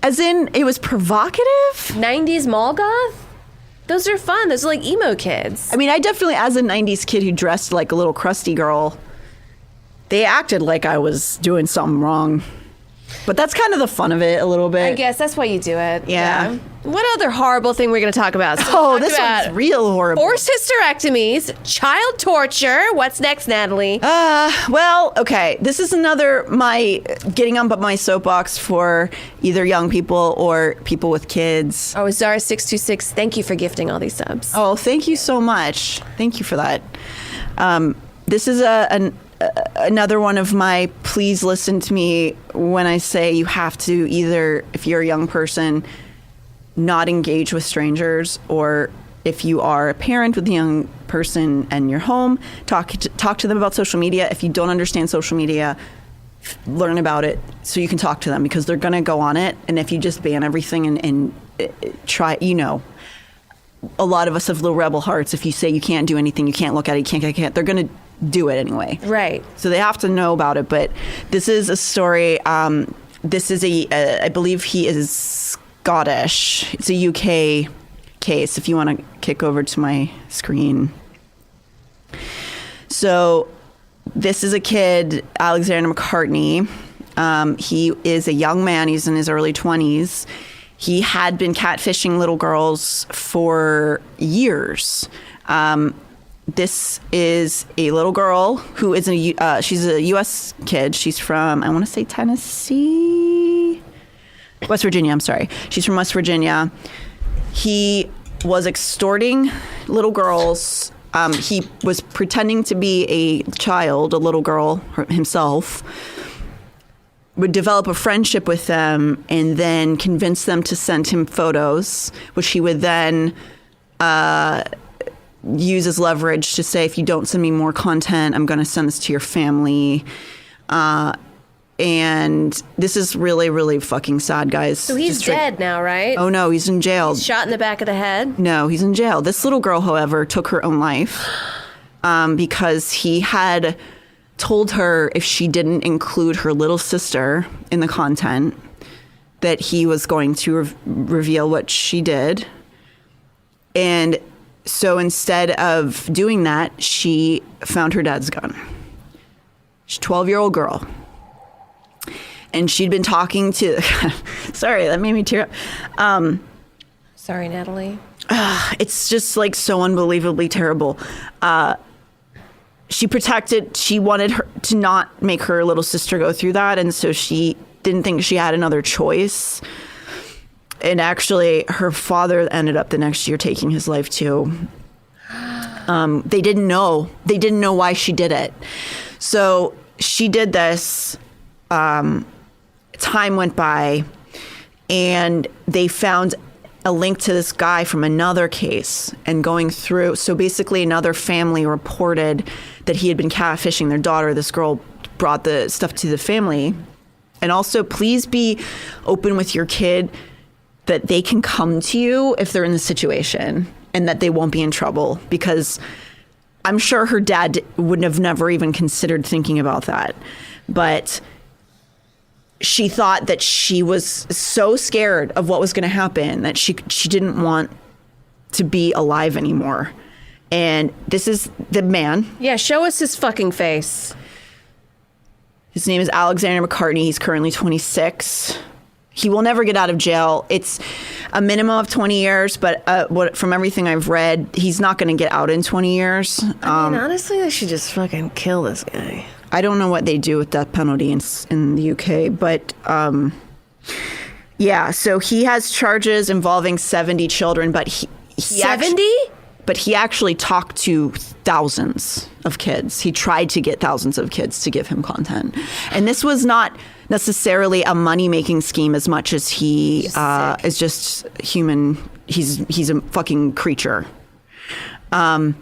As in, it was provocative? 90s mall goth? Those are fun. Those are like emo kids. I mean, I definitely, as a 90s kid who dressed like a little crusty girl, they acted like I was doing something wrong. But that's kind of the fun of it a little bit. I guess that's why you do it. Yeah. What other horrible thing we're going to talk about? This one's real horrible. Forced hysterectomies, child torture. What's next, Natalie? Well, okay. This is another getting on my soapbox for either young people or people with kids. Oh, Zara626, thank you for gifting all these subs. Oh, thank you so much. Thank you for that. This is another one of my please listen to me when I say you have to either, if you're a young person, not engage with strangers, or if you are a parent with a young person and you're home, talk to them about social media. If you don't understand social media, learn about it so you can talk to them, because they're going to go on it. And if you just ban everything and try, a lot of us have little rebel hearts. If you say you can't do anything, you can't look at it, you can't, they're going to do it anyway. Right. So they have to know about it. But this is a story. This is I believe he is Scottish. It's a UK case, if you want to kick over to my screen. So this is a kid, Alexander McCartney. He is a young man. He's in his early 20s. He had been catfishing little girls for years. This is a little girl who is she's a U.S. kid. She's from, I want to say West Virginia, I'm sorry. She's from West Virginia. He was extorting little girls. He was pretending to be a child, a little girl himself, would develop a friendship with them and then convince them to send him photos, which he would then use as leverage to say, if you don't send me more content, I'm going to send this to your family. And this is really, really fucking sad, guys. So he's dead now, right? Oh, no, he's in jail. He's shot in the back of the head? No, he's in jail. This little girl, however, took her own life because he had told her if she didn't include her little sister in the content, that he was going to reveal what she did. And so instead of doing that, she found her dad's gun. She's a 12-year-old girl. And she'd been talking to, sorry, that made me tear up. Sorry, Natalie. It's just like so unbelievably terrible. She wanted her to not make her little sister go through that. And so she didn't think she had another choice. And actually, her father ended up the next year taking his life too. They didn't know. They didn't know why she did it. So she did this. Time went by, and they found a link to this guy from another case. And going through, so basically another family reported that he had been catfishing their daughter. This girl brought the stuff to the family. And also, please be open with your kid that they can come to you if they're in the situation and that they won't be in trouble, because I'm sure her dad wouldn't have never even considered thinking about that. But she thought that she was so scared of what was going to happen that she didn't want to be alive anymore. And this is the man. Yeah, show us his fucking face. His name is Alexander McCartney. He's currently 26. He will never get out of jail. It's a minimum of 20 years, but from everything I've read, he's not going to get out in 20 years. I mean, honestly, they should just fucking kill this guy. I don't know what they do with death penalty in the UK, but yeah. So he has charges involving 70 children, but he 70? But he actually talked to thousands of kids. He tried to get thousands of kids to give him content, and this was not necessarily a money-making scheme as much as he is just human. He's a fucking creature. And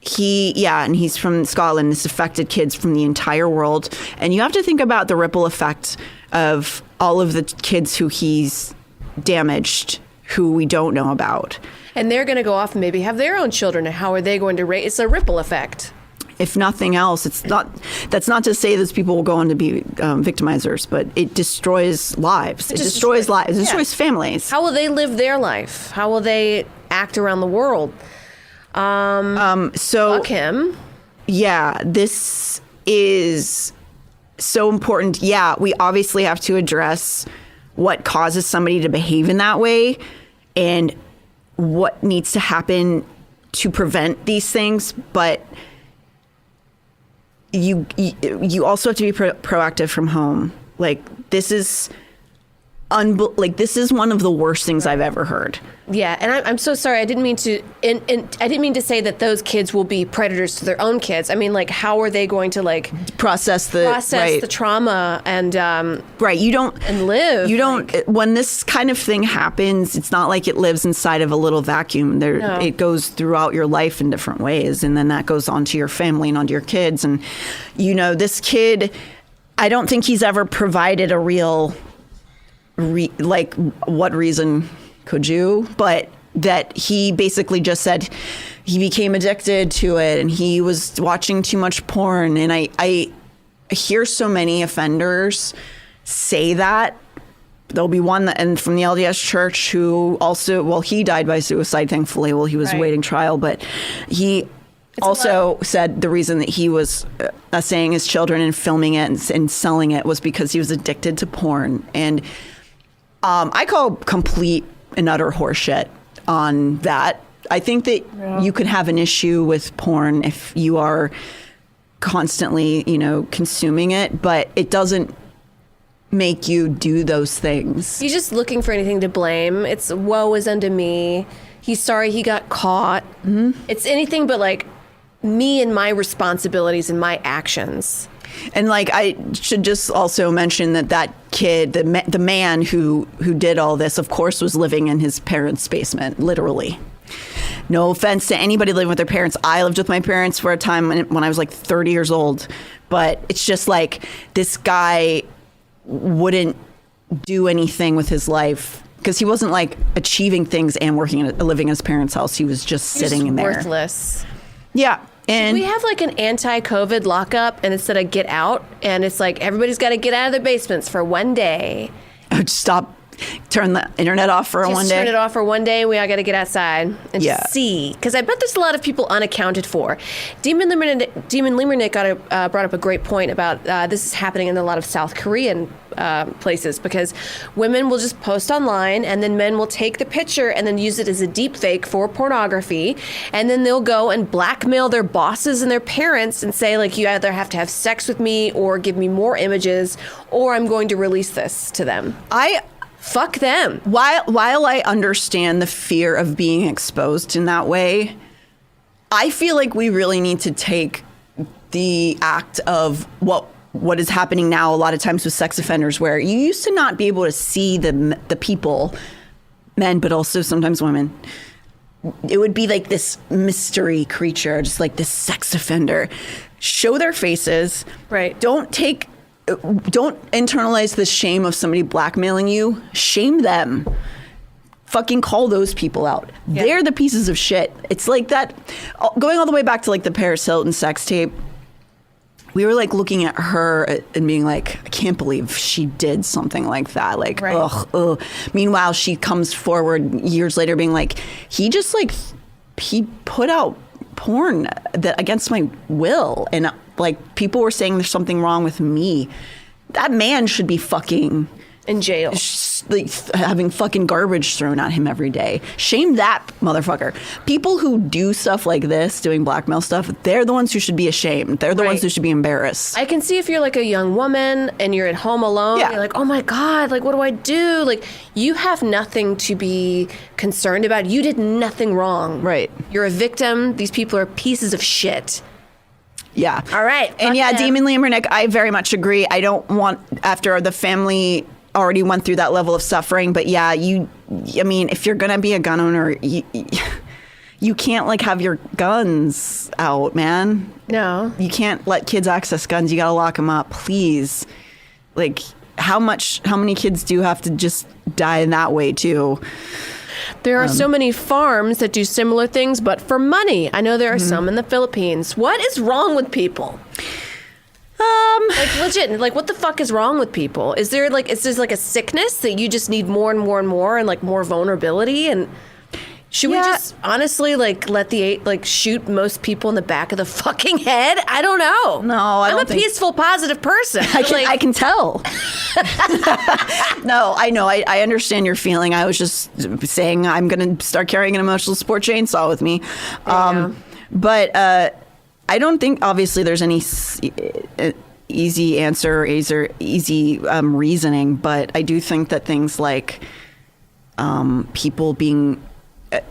he's from Scotland. This affected kids from the entire world. And you have to think about the ripple effect of all of the kids who he's damaged, who we don't know about. And they're going to go off and maybe have their own children. And how are they going to raise? It's a ripple effect. If nothing else, that's not to say those people will go on to be victimizers, but it destroys lives. It destroys lives. It destroys families. How will they live their life? How will they act around the world? So fuck him. Yeah, this is so important. Yeah, we obviously have to address what causes somebody to behave in that way and what needs to happen to prevent these things. But you also have to be proactive from home. Like, this is this is one of the worst things I've ever heard. Yeah, and I'm so sorry. I didn't mean to. I didn't mean to say that those kids will be predators to their own kids. I mean, like, how are they going to process the trauma and you don't and live? You don't. When this kind of thing happens, it's not like it lives inside of a little vacuum. It goes throughout your life in different ways, and then that goes onto your family and onto your kids. And this kid, I don't think he's ever provided a real. What reason could you? But that he basically just said he became addicted to it and he was watching too much porn. And I hear so many offenders say that. There'll be one and from the LDS Church who also, he died by suicide, thankfully, while he was awaiting trial, but he also said the reason that he was saying his children and filming it and selling it was because he was addicted to porn. And I call complete and utter horseshit on that. I think that you can have an issue with porn if you are constantly, consuming it, but it doesn't make you do those things. He's just looking for anything to blame. It's woe is unto me. He's sorry he got caught. Mm-hmm. It's anything but me and my responsibilities and my actions. And I should just also mention that kid, the man who did all this, of course, was living in his parents' basement, literally. No offense to anybody living with their parents. I lived with my parents for a time when I was 30 years old. But it's just this guy wouldn't do anything with his life because he wasn't achieving things and living in his parents' house. He was just sitting in there. Worthless. Yeah. And we have an anti-COVID lockup, and instead of get out, and it's everybody's got to get out of their basements for one day. Turn the internet off for one day. Just turn it off for one day. We all got to get outside and see. Because I bet there's a lot of people unaccounted for. Demon Limerick brought up a great point about this is happening in a lot of South Korean places because women will just post online and then men will take the picture and then use it as a deep fake for pornography. And then they'll go and blackmail their bosses and their parents and say, you either have to have sex with me or give me more images or I'm going to release this to them. Fuck them. While I understand the fear of being exposed in that way, I feel like we really need to take the act of what is happening now a lot of times with sex offenders, where you used to not be able to see the people, men, but also sometimes women. It would be this mystery creature, just this sex offender. Show their faces. Right. Don't internalize the shame of somebody blackmailing you. Shame them. Fucking call those people out. Yeah. They're the pieces of shit. It's that. Going all the way back to the Paris Hilton sex tape. We were looking at her and being I can't believe she did something like that. Ugh. Meanwhile, she comes forward years later being he just he put out porn that against my will, and people were saying there's something wrong with me. That man should be fucking in jail, having fucking garbage thrown at him every day. Shame that motherfucker. People who do stuff like this, doing blackmail stuff, they're the ones who should be ashamed. They're the ones who should be embarrassed. I can see if you're a young woman and you're at home alone, you're oh my God, what do I do? You have nothing to be concerned about. You did nothing wrong. Right. You're a victim. These people are pieces of shit. Yeah. All right. And Demon Limerick, I very much agree. I don't want, after the family already went through that level of suffering, but if you're going to be a gun owner, you can't have your guns out, man. No. You can't let kids access guns. You got to lock them up, please. How many kids do have to just die in that way too? There are so many farms that do similar things, but for money. I know there are some in the Philippines. What is wrong with people? Legit, what the fuck is wrong with people? Is there a sickness that you just need more and more and more and more vulnerability? And Should we just honestly let the shoot most people in the back of the fucking head? I don't know. No, I'm a peaceful, positive person. I can tell. No, I know. I understand your feeling. I was just saying I'm going to start carrying an emotional support chainsaw with me. But I don't think, obviously, there's any easy answer, easy reasoning. But I do think that things like people being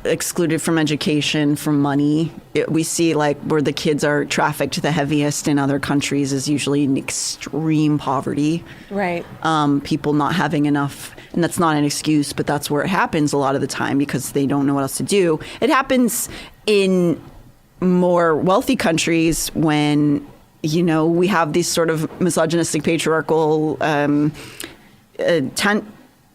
excluded from education, from money. We see where the kids are trafficked the heaviest in other countries is usually in extreme poverty. Right. People not having enough, and that's not an excuse, but that's where it happens a lot of the time because they don't know what else to do. It happens in more wealthy countries when, we have these sort of misogynistic, patriarchal tent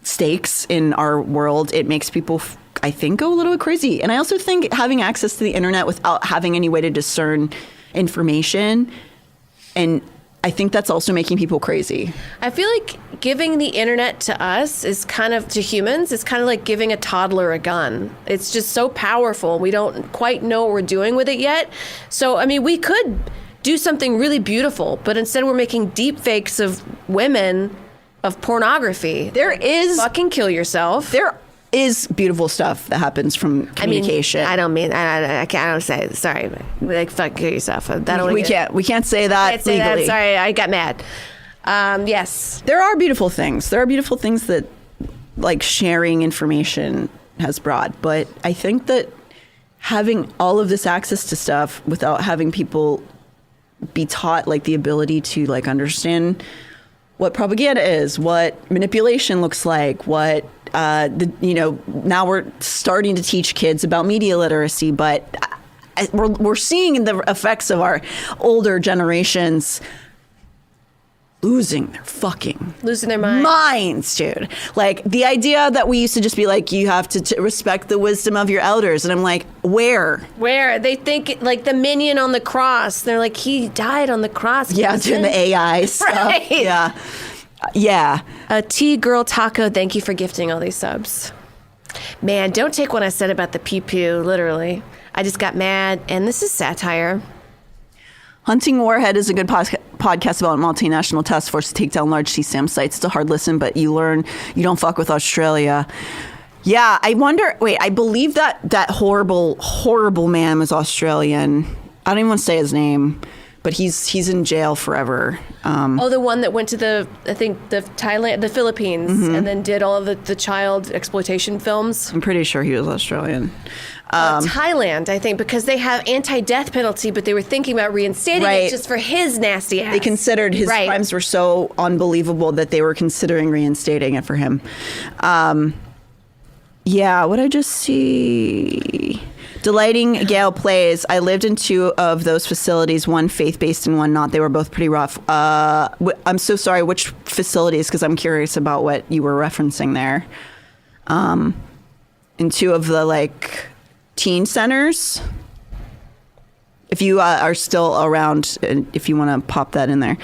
stakes in our world. It makes people I think go a little bit crazy. And I also think having access to the internet without having any way to discern information, and I think that's also making people crazy. I feel like giving the internet to us is to humans, it's kind of like giving a toddler a gun. It's just so powerful. We don't quite know what we're doing with it yet. So, we could do something really beautiful, but instead we're making deep fakes of women, of pornography. There is... Fucking kill yourself. There is beautiful stuff that happens from communication. I don't say it. Sorry. Fuck kill yourself. We can't say that can't say legally. That. Sorry, I got mad. Yes. There are beautiful things. There are beautiful things that sharing information has brought. But I think that having all of this access to stuff without having people be taught the ability to understand what propaganda is, what manipulation looks like, what now we're starting to teach kids about media literacy, but we're seeing the effects of our older generations losing their minds, dude. The idea that we used to just be you have to respect the wisdom of your elders, and I'm like, where they think the minion on the cross, they're he died on the cross. Yeah, doing the AI stuff. Right. Yeah. T-Girl Taco, thank you for gifting all these subs. Man, don't take what I said about the pee-poo, literally. I just got mad, and this is satire. Hunting Warhead is a good podcast about multinational task force to take down large CSAM sites. It's a hard listen, but you learn you don't fuck with Australia. Yeah, I wonder, I believe that horrible, horrible man was Australian. I don't even want to say his name. But he's in jail forever. The one that went to the Philippines, and then did all of the child exploitation films. I'm pretty sure he was Australian. Thailand, I think, because they have anti-death penalty, but they were thinking about reinstating it just for his nasty ass. They considered his crimes were so unbelievable that they were considering reinstating it for him. What I just see... Delighting Gail plays. I lived in two of those facilities, one faith-based and one not. They were both pretty rough. I'm so sorry, which facilities? Because I'm curious about what you were referencing there. In two of the teen centers. If you are still around, if you want to pop that in there.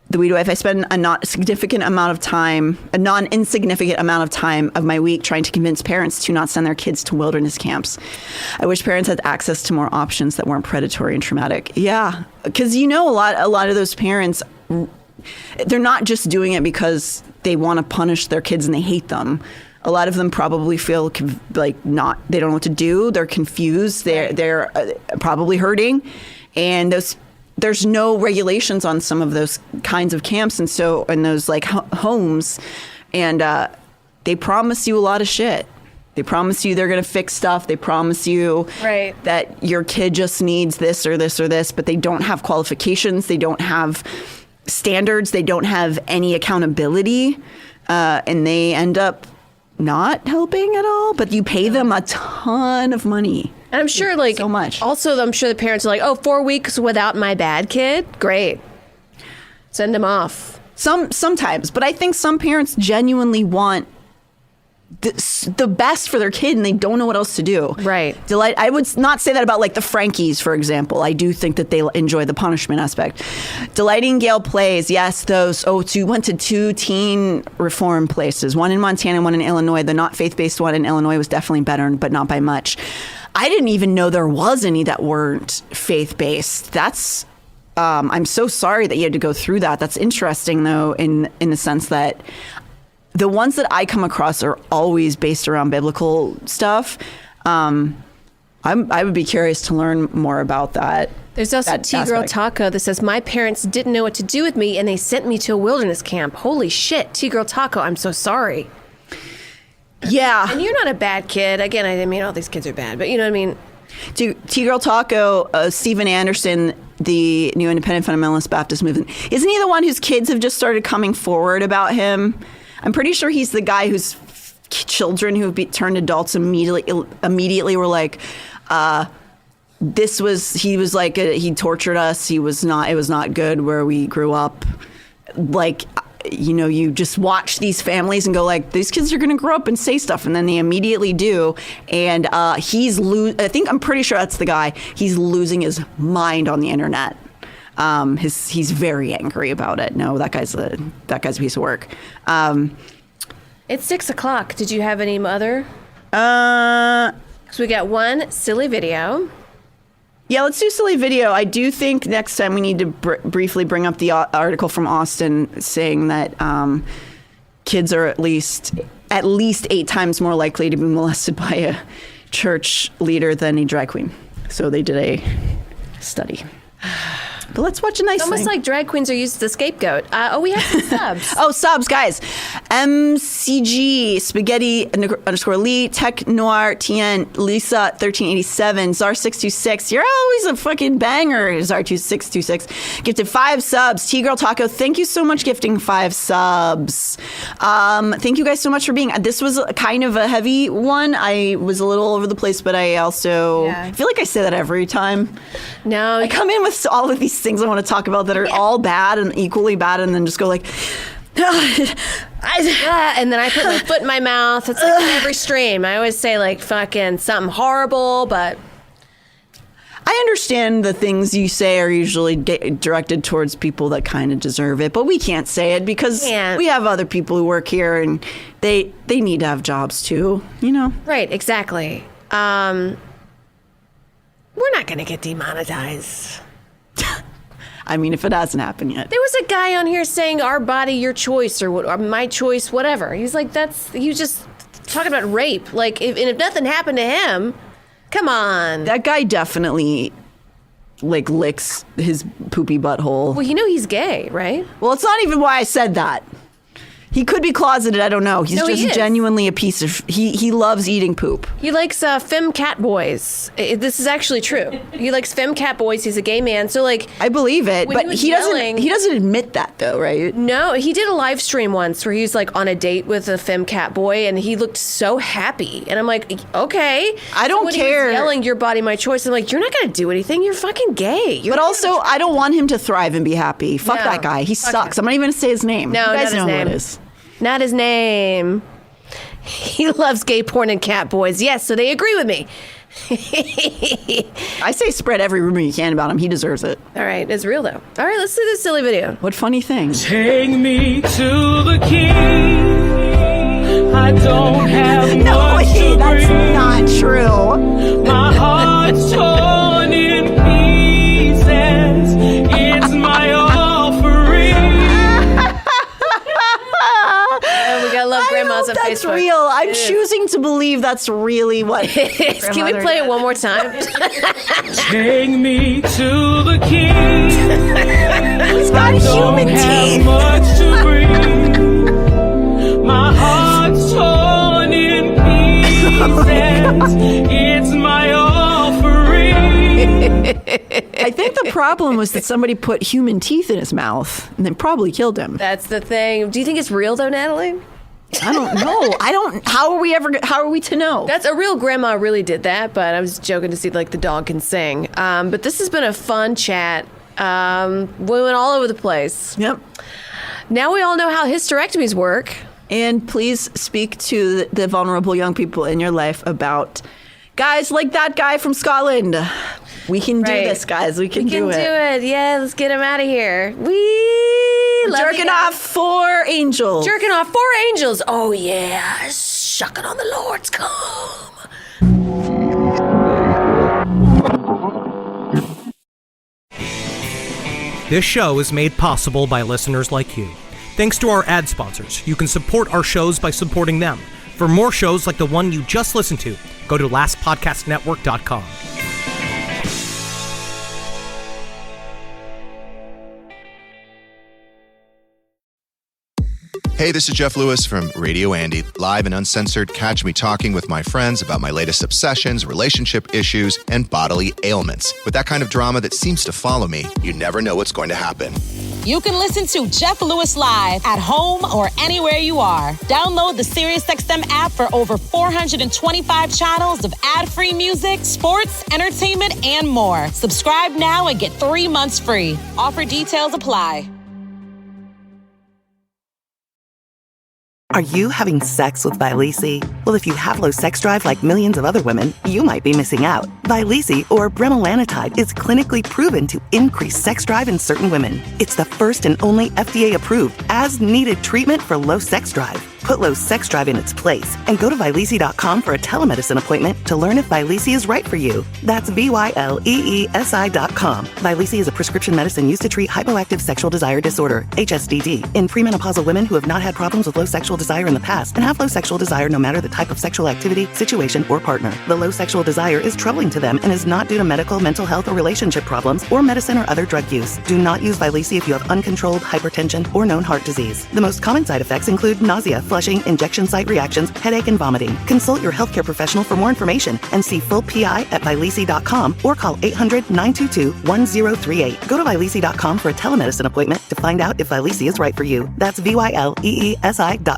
The Weed Wife, I spend a non-insignificant amount of time of my week trying to convince parents to not send their kids to wilderness camps. I wish parents had access to more options that weren't predatory and traumatic. Yeah, because a lot of those parents, they're not just doing it because they want to punish their kids and they hate them. A lot of them probably feel they don't know what to do. They're confused. They're probably hurting, and there's no regulations on some of those kinds of camps and those homes, and they promise you a lot of shit. They promise you they're going to fix stuff. They promise you that your kid just needs this or this or this, but they don't have qualifications. They don't have standards. They don't have any accountability, and they end up not helping at all. But you pay them a ton of money. And I'm sure, so much. Also, I'm sure the parents are 4 weeks without my bad kid? Great. Send him off. Sometimes, but I think some parents genuinely want the best for their kid and they don't know what else to do. Right. I would not say that about like the Frankies, for example. I do think that they enjoy the punishment aspect. Delighting Gale plays, yes, those. Went to 2 teen reform places, one in Montana, one in Illinois. The not faith-based one in Illinois was definitely better, but not by much. I didn't even know there was any that weren't faith-based. That's, I'm so sorry that you had to go through that. That's interesting though, in the sense that the ones that I come across are always based around biblical stuff. I would be curious to learn more about that. There's also T-Girl Taco that says, my parents didn't know what to do with me and they sent me to a wilderness camp. Holy shit, T-Girl Taco, I'm so sorry. Yeah. And you're not a bad kid. Again, I mean, all these kids are bad, but you know what I mean? T-Girl Taco, Stephen Anderson, the New Independent Fundamentalist Baptist Movement. Isn't he the one whose kids have just started coming forward about him? I'm pretty sure he's the guy whose children who have turned adults immediately were like, he tortured us. It was not good where we grew up. Like, you just watch these families and go like, these kids are going to grow up and say stuff. And then they immediately do. And I'm pretty sure that's the guy. He's losing his mind on the internet. He's very angry about it. No, that guy's a piece of work. It's 6:00. Did you have any other? So we got one silly video. Yeah, let's do silly video. I do think next time we need to briefly bring up the article from Austin saying that kids are at least 8 times more likely to be molested by a church leader than a drag queen. So they did a study. But let's watch a nice Almost thing. like drag queens are used as the scapegoat. We have some subs. Subs, guys. MCG, Spaghetti _Lee, Tech Noir, TN, Lisa 1387, Czar626. You're always a fucking banger, Czar2626. Gifted 5 subs. T-Girl Taco, thank you so much, gifting 5 subs. Thank you guys so much for being. This was kind of a heavy one. I was a little all over the place, but I also feel like I say that every time. No. I come in with all of these things I want to talk about that are all bad and equally bad, and then just go like, and then I put my foot in my mouth. It's like every stream. I always say like fucking something horrible, but I understand the things you say are usually directed towards people that kind of deserve it, but we can't say it because we have other people who work here and they need to have jobs too, Right, exactly. We're not going to get demonetized. I mean, if it hasn't happened yet. There was a guy on here saying our body, your choice, or my choice, whatever. He's like, he was just talking about rape. Like, if nothing happened to him, come on. That guy definitely, licks his poopy butthole. Well, he's gay, right? Well, it's not even why I said that. He could be closeted. I don't know. He's just genuinely a piece of... He loves eating poop. He likes femme cat boys. This is actually true. He likes femme cat boys. He's a gay man. So, I believe it, but he doesn't admit that, though, right? No, he did a live stream once where he was, on a date with a femme cat boy, and he looked so happy. And I'm like, okay. I don't care. He was yelling, your body, my choice. I'm like, you're not going to do anything. You're fucking gay. But also, I don't want him to thrive and be happy. Fuck that guy. He sucks. I'm not even going to say his name. No, you guys not know his who name. it is. Not his name. He loves gay porn and cat boys. Yes, so they agree with me. I say spread every rumor you can about him. He deserves it. All right, it's real though. All right, let's do this silly video. What funny thing? Take me to the king. I don't have much to that's bring. Not true. My heart's torn in pieces. It's my offering. We gotta love grandmas on that's Facebook. Real. I'm choosing to believe that's really what it is. Can we play it one more time? Take me to the king. He's got human teeth. Much to bring. My heart's torn in pieces. It's my offering. I think the problem was that somebody put human teeth in his mouth and then probably killed him. That's the thing. Do you think it's real though, Natalie? I don't know. How are we to know? That's a real grandma really did that, but I was joking to see the dog can sing. But this has been a fun chat. We went all over the place. Yep. Now we all know how hysterectomies work. And please speak to the vulnerable young people in your life about guys like that guy from Scotland. We can do this, guys. We can do it. Yeah, let's get him out of here. We love jerking off for angels. Jerking off for angels. Oh, yeah. Shucking on the Lord's come. This show is made possible by listeners like you. Thanks to our ad sponsors, you can support our shows by supporting them. For more shows like the one you just listened to, go to lastpodcastnetwork.com. Hey, this is Jeff Lewis from Radio Andy, live and uncensored. Catch me talking with my friends about my latest obsessions, relationship issues, and bodily ailments. With that kind of drama that seems to follow me, you never know what's going to happen. You can listen to Jeff Lewis live at home or anywhere you are. Download the SiriusXM app for over 425 channels of ad-free music, sports, entertainment, and more. Subscribe now and get 3 months free. Offer details apply. Are you having sex with Vyleesi? Well, if you have low sex drive like millions of other women, you might be missing out. Vyleesi, or bremelanotide, is clinically proven to increase sex drive in certain women. It's the first and only FDA-approved, as-needed treatment for low sex drive. Put low sex drive in its place and go to Vyleesi.com for a telemedicine appointment to learn if Vyleesi is right for you. That's VYLEESI.com. Vyleesi is a prescription medicine used to treat hypoactive sexual desire disorder, HSDD, in premenopausal women who have not had problems with low sexual desire in the past and have low sexual desire no matter the type of sexual activity, situation, or partner. The low sexual desire is troubling to them and is not due to medical, mental health, or relationship problems, or medicine or other drug use. Do not use Vyleesi if you have uncontrolled hypertension or known heart disease. The most common side effects include nausea, flushing, injection site reactions, headache, and vomiting. Consult your healthcare professional for more information and see full PI at Vyleesi.com or call 800-922-1038. Go to Vyleesi.com for a telemedicine appointment to find out if Vyleesi is right for you. That's VYLEESI.com.